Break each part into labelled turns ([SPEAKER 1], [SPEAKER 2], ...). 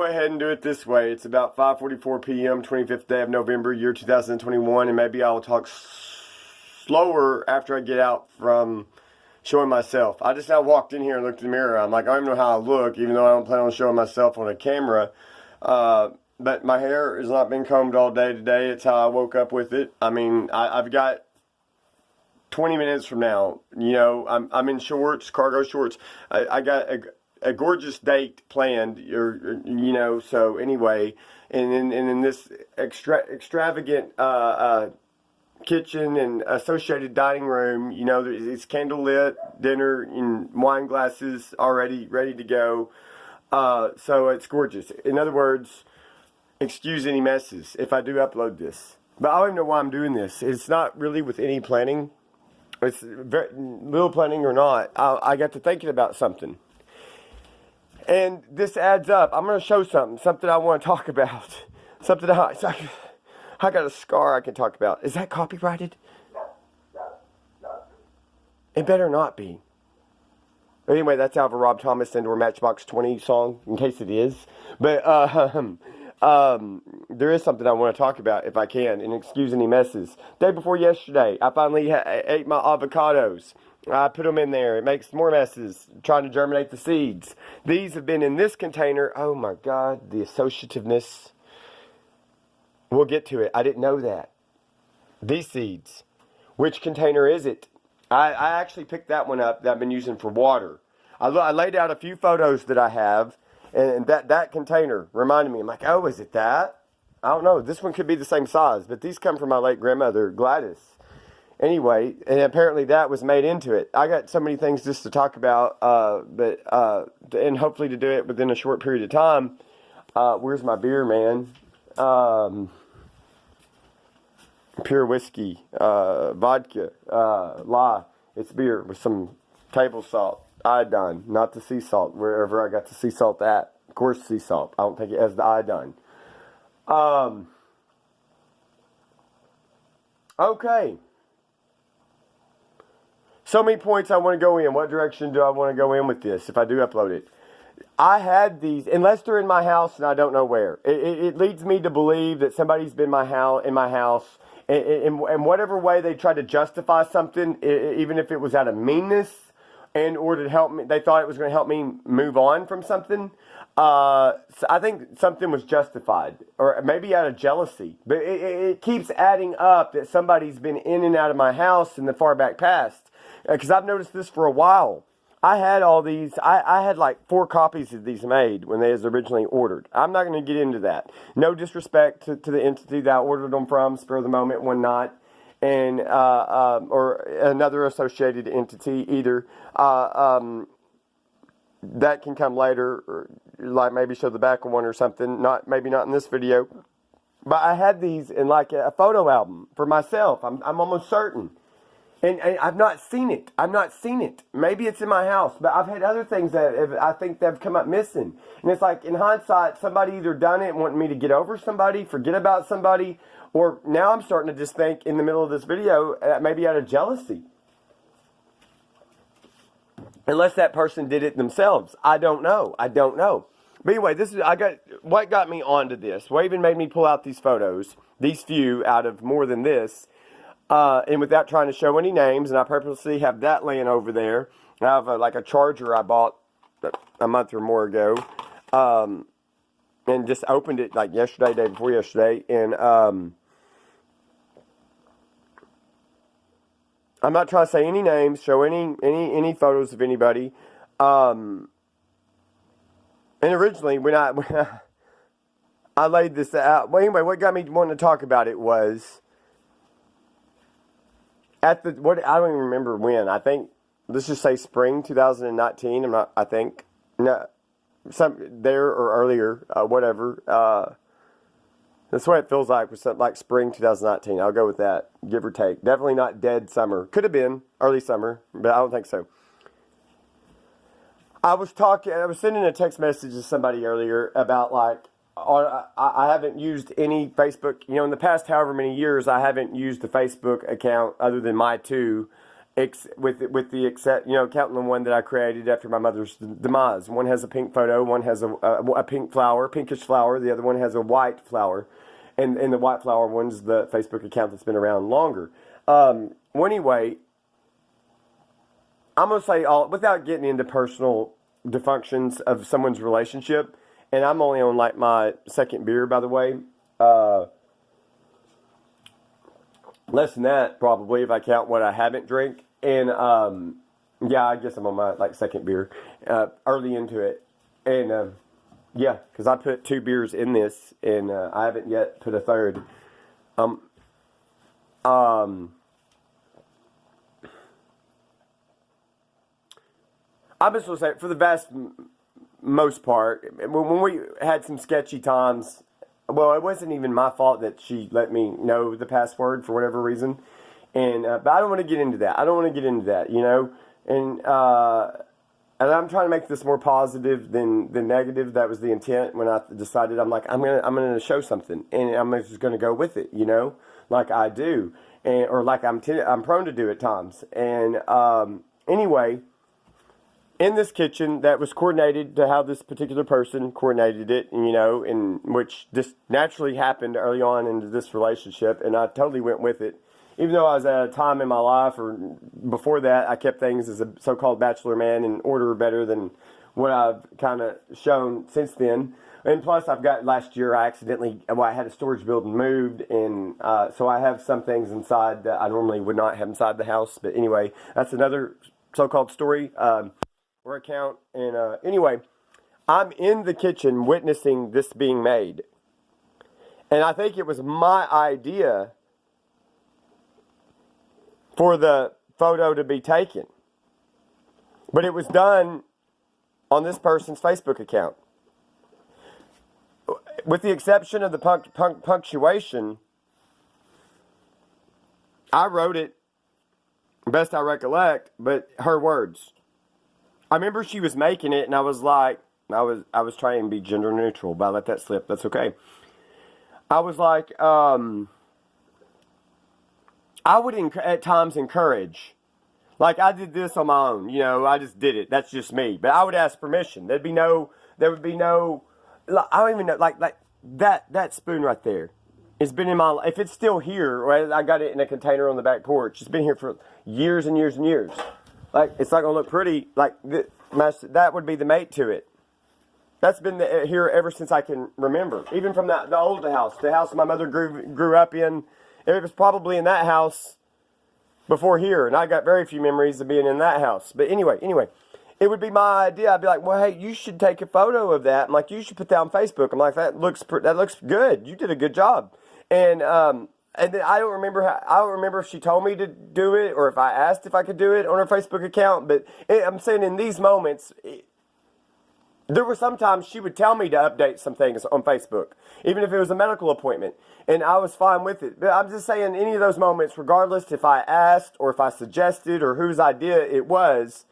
[SPEAKER 1] ahead and do it this way. It's about 5:44 p.m., 25th day of November, year 2021, and maybe I'll talk slower after I get out from showing myself. I just now walked in here and looked in the mirror. I'm like, I don't even know how I look, even though I don't plan on showing myself on a camera. But my hair has not been combed all day today. It's how I woke up with it. I mean, I've got 20 minutes from now, you know, I'm in shorts, cargo shorts. I got a gorgeous date planned, or you know. So anyway, and in this extravagant kitchen and associated dining room, you know, it's candlelit dinner and wine glasses already ready to go. So it's gorgeous. In other words, excuse any messes if I do upload this. But I don't even know why I'm doing this. It's not really with any planning. It's very little planning or not. I got to thinking about something. And this adds up. I'm going to show something I want to talk about. Something I got a scar I can talk about. Is that copyrighted? It better not be. Anyway, that's out of a Rob Thomas and or Matchbox 20 song, in case it is. But there is something I want to talk about, if I can, and excuse any messes. Day before yesterday, I finally ate my avocados. I put them in there. It makes more messes, trying to germinate the seeds. These have been in this container. Oh my God, the associativeness. We'll get to it. I didn't know that. These seeds. Which container is it? I actually picked that one up that I've been using for water. I laid out a few photos that I have, and that container reminded me. I'm like, oh, is it that? I don't know. This one could be the same size, but these come from my late grandmother, Gladys. Anyway, and apparently that was made into it. I got so many things just to talk about, and hopefully to do it within a short period of time. Where's my beer, man? Pure whiskey, vodka, lye. It's beer with some table salt, iodine, not the sea salt, wherever I got the sea salt at. Of course, sea salt. I don't think it has the iodine. Okay. So many points I want to go in. What direction do I want to go in with this if I do upload it? I had these, unless they're in my house and I don't know where. It leads me to believe that somebody's been in my house, in whatever way they tried to justify something, even if it was out of meanness and or to help me. They thought it was going to help me move on from something. So I think something was justified, or maybe out of jealousy. But it keeps adding up that somebody's been in and out of my house in the far back past. Because I've noticed this for a while. I had all these, I had like 4 copies of these made when they was originally ordered. I'm not going to get into that. No disrespect to the entity that I ordered them from, Spur of the Moment, one not, and, or another associated entity either. That can come later, or like maybe show the back of one or something. Maybe not in this video. But I had these in like a photo album for myself. I'm almost certain. And I've not seen it. I've not seen it. Maybe it's in my house, but I've had other things that I think they've come up missing. And it's like, in hindsight, somebody either done it and wanted me to get over somebody, forget about somebody, or now I'm starting to just think in the middle of this video, maybe out of jealousy. Unless that person did it themselves. I don't know. I don't know. But anyway, what got me onto this. What even made me pull out these photos, these few out of more than this. And without trying to show any names, and I purposely have that laying over there. I have like a charger I bought a month or more ago, and just opened it like yesterday, day before yesterday, and I'm not trying to say any names, show any photos of anybody. And originally, when I laid this out, well, anyway, what got me wanting to talk about it was. I don't even remember when. I think, let's just say spring 2019. There or earlier, whatever. That's what it feels like with something like spring 2019. I'll go with that, give or take. Definitely not dead summer. Could have been early summer, but I don't think so. I was sending a text message to somebody earlier about like, I haven't used any Facebook, in the past however many years, I haven't used the Facebook account other than my two, with the except, counting the one that I created after my mother's demise. One has a pink photo, one has a pink flower, pinkish flower. The other one has a white flower, and the white flower one's the Facebook account that's been around longer. Well, anyway, I'm gonna say all without getting into personal dysfunctions of someone's relationship, and I'm only on like my second beer, by the way. Less than that, probably, if I count what I haven't drank. And, yeah, I guess I'm on my, like, second beer, early into it. And, yeah, because I put 2 beers in this, and I haven't yet put a third. I'm just going to say, for the vast most part, when we had some sketchy times, well, it wasn't even my fault that she let me know the password for whatever reason. And but I don't want to get into that. I don't want to get into that, And I'm trying to make this more positive than negative. That was the intent when I decided I'm gonna show something, and I'm just gonna go with it, like I do, or like I'm prone to do at times. And anyway, in this kitchen that was coordinated to how this particular person coordinated it, in which this naturally happened early on into this relationship, and I totally went with it. Even though I was at a time in my life, or before that, I kept things as a so-called bachelor man in order better than what I've kind of shown since then. And plus, last year, I had a storage building moved, and so I have some things inside that I normally would not have inside the house. But anyway, that's another so-called story or account. And anyway, I'm in the kitchen witnessing this being made. And I think it was my idea for the photo to be taken. But it was done on this person's Facebook account. With the exception of the punctuation, I wrote it, best I recollect, but her words. I remember she was making it, and I was like, I was trying to be gender neutral, but I let that slip. That's okay. I was like, I would at times encourage, like I did this on my own, I just did it. That's just me. But I would ask permission. There would be no, I don't even know, like that spoon right there. It's been in my, if it's still here, right, I got it in a container on the back porch. It's been here for years and years and years. Like, it's not going to look pretty. Like, that would be the mate to it. That's been here ever since I can remember. Even from the old house, the house my mother grew up in. It was probably in that house before here, and I got very few memories of being in that house. But anyway, it would be my idea. I'd be like, well, hey, you should take a photo of that. I'm like, you should put that on Facebook. I'm like, that looks good. You did a good job. And then I don't remember if she told me to do it or if I asked if I could do it on her Facebook account. But I'm saying in these moments, there were sometimes she would tell me to update some things on Facebook, even if it was a medical appointment, and I was fine with it. But I'm just saying, any of those moments, regardless if I asked or if I suggested or whose idea it was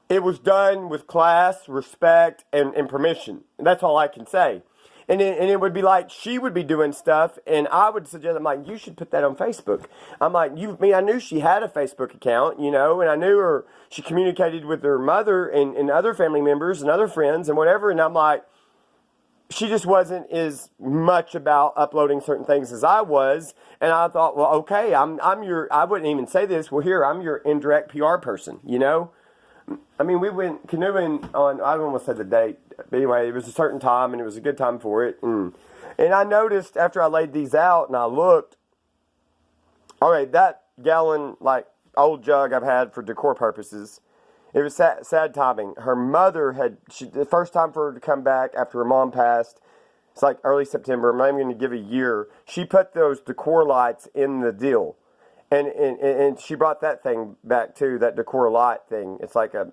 [SPEAKER 1] done with class, respect, and permission. And that's all I can say. And it would be like she would be doing stuff, and I would suggest, I'm like, you should put that on Facebook. I'm like, I knew she had a Facebook account, and I knew she communicated with her mother and other family members and other friends and whatever, and I'm like, she just wasn't as much about uploading certain things as I was, and I thought, well, okay, I wouldn't even say this, well, here, I'm your indirect PR person, I mean, we went canoeing on, I don't want to say the date, but anyway, it was a certain time, and it was a good time for it. And I noticed after I laid these out and I looked, all right, that gallon, like, old jug I've had for decor purposes, it was sad timing. Her mother the first time for her to come back after her mom passed, it's like early September, I'm not even going to give a year, she put those decor lights in the deal. And she brought that thing back too, that decor light thing. It's like a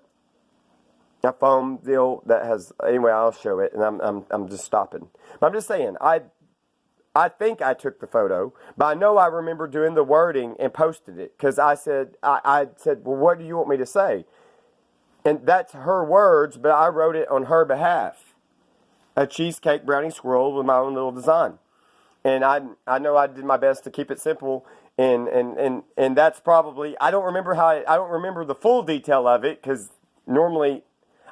[SPEAKER 1] foam deal that has. Anyway, I'll show it, and I'm just stopping. But I'm just saying, I think I took the photo, but I know I remember doing the wording and posted it because I said, well, what do you want me to say? And that's her words, but I wrote it on her behalf. A cheesecake brownie swirl with my own little design. And I know I did my best to keep it simple And that's probably, I don't remember I don't remember the full detail of it, because normally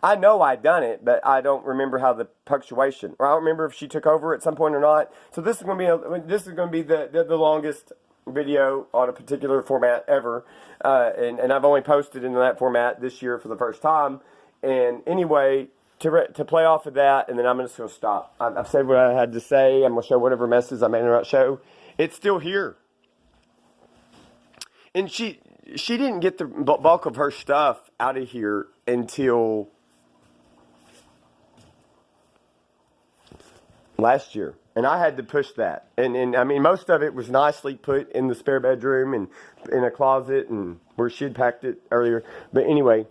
[SPEAKER 1] I know I'd done it, but I don't remember how the punctuation, or I don't remember if she took over at some point or not. So this is going to be the longest video on a particular format ever, and I've only posted in that format this year for the first time. And anyway, to play off of that, and then I'm just going to stop. I've said what I had to say. I'm going to show whatever messes I may not show. It's still here. And she didn't get the bulk of her stuff out of here until last year. And I had to push that. And I mean, most of it was nicely put in the spare bedroom and in a closet and where she had packed it earlier. But anyway,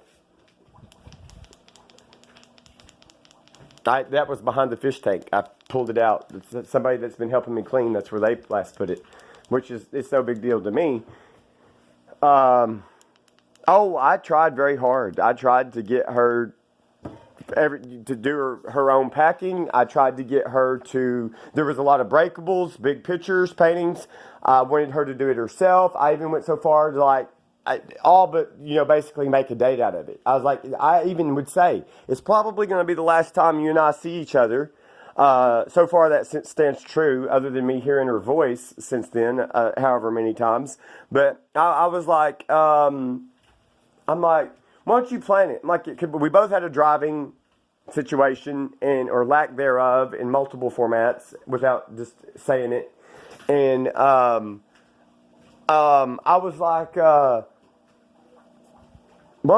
[SPEAKER 1] that was behind the fish tank. I pulled it out. It's somebody that's been helping me clean. That's where they last put it, which is, it's no big deal to me. I tried very hard. I tried to get her to do her own packing. I tried to get her to, there was a lot of breakables, big pictures, paintings. I wanted her to do it herself. I even went so far to basically make a date out of it. I was like, I even would say, it's probably going to be the last time you and I see each other. So far that stands true, other than me hearing her voice since then, however many times. But I was like, I'm like, why don't you plan it? I'm like, we both had a driving situation or lack thereof in multiple formats without just saying it. And I was like, why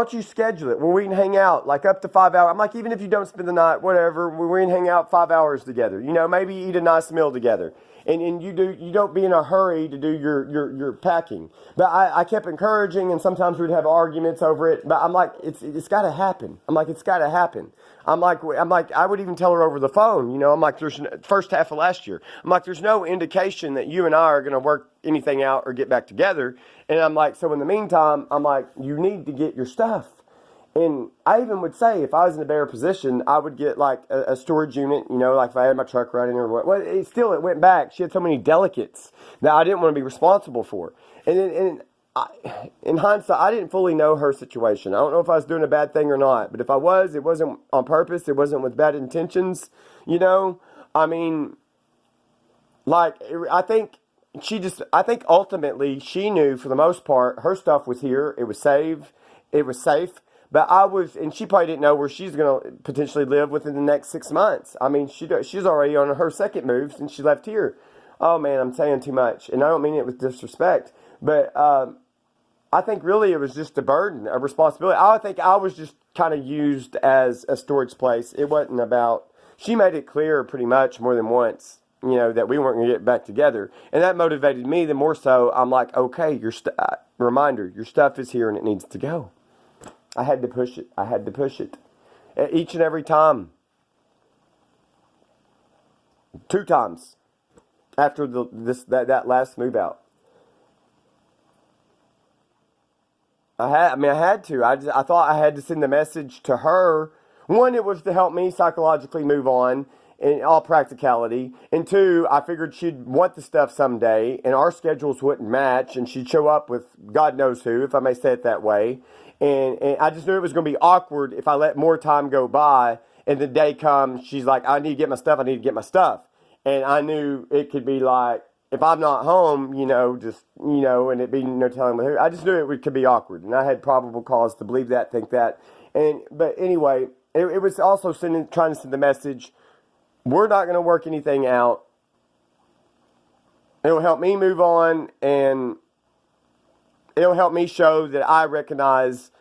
[SPEAKER 1] don't you schedule it where we can hang out like up to 5 hours? I'm like, even if you don't spend the night, whatever, we can hang out 5 hours together. Maybe eat a nice meal together. And you don't be in a hurry to do your packing. But I kept encouraging, and sometimes we'd have arguments over it. But I'm like, it's got to happen. I'm like, it's got to happen. I'm like, I would even tell her over the phone. I'm like, there's first half of last year. I'm like, there's no indication that you and I are going to work anything out or get back together. And I'm like, so in the meantime, I'm like, you need to get your stuff. And I even would say, if I was in a better position, I would get like a storage unit, like if I had my truck running or what. Well, it went back. She had so many delicates that I didn't want to be responsible for. And in hindsight, I didn't fully know her situation. I don't know if I was doing a bad thing or not. But if I was, it wasn't on purpose. It wasn't with bad intentions, I mean, like, I think ultimately she knew for the most part her stuff was here. It was safe. But and she probably didn't know where she's going to potentially live within the next 6 months. I mean, she's already on her second move since she left here. Oh man, I'm saying too much. And I don't mean it with disrespect, but I think really it was just a burden, a responsibility. I think I was just kind of used as a storage place. It wasn't about, she made it clear pretty much more than once, that we weren't going to get back together. And that motivated me the more so. I'm like, okay, reminder, your stuff is here and it needs to go. I had to push it. Each and every time. 2 times after that last move out. I had to. I thought I had to send the message to her. 1, it was to help me psychologically move on in all practicality. And 2, I figured she'd want the stuff someday and our schedules wouldn't match and she'd show up with God knows who, if I may say it that way. And I just knew it was going to be awkward if I let more time go by and the day comes, she's like, I need to get my stuff. And I knew it could be like, if I'm not home, and it'd be no telling with her. I just knew it could be awkward. And I had probable cause to believe that, think that. But anyway, it was also trying to send the message, we're not going to work anything out. It'll help me move on, and it'll help me show that I recognize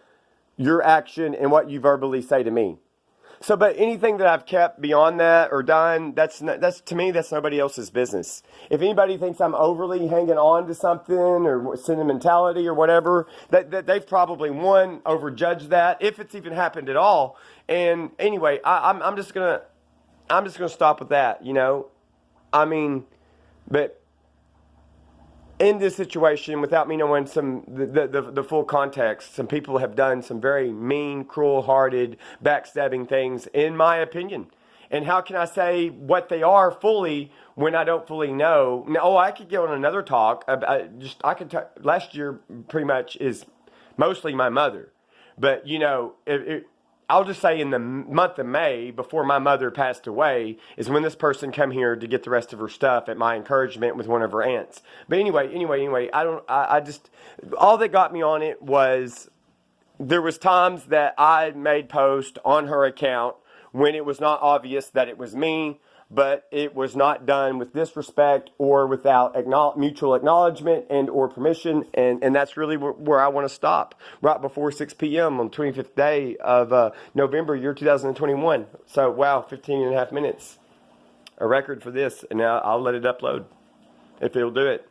[SPEAKER 1] your action and what you verbally say to me. So, but anything that I've kept beyond that or done, that's to me, that's nobody else's business. If anybody thinks I'm overly hanging on to something or sentimentality or whatever, that they've probably overjudged that, if it's even happened at all. And anyway, I'm just gonna stop with that. I mean, but in this situation, without me knowing the full context, some people have done some very mean, cruel-hearted, backstabbing things, in my opinion. And how can I say what they are fully when I don't fully know? No, I could go on another talk. I could talk, last year pretty much is mostly my mother. But, I'll just say in the month of May, before my mother passed away, is when this person come here to get the rest of her stuff at my encouragement with one of her aunts. But anyway, I just, all that got me on it was there was times that I made posts on her account when it was not obvious that it was me, but it was not done with disrespect or without mutual acknowledgement and or permission, and that's really where I want to stop, right before 6 p.m. on the 25th day of November, year 2021. So, wow, 15 and a half minutes, a record for this, and now I'll let it upload if it'll do it.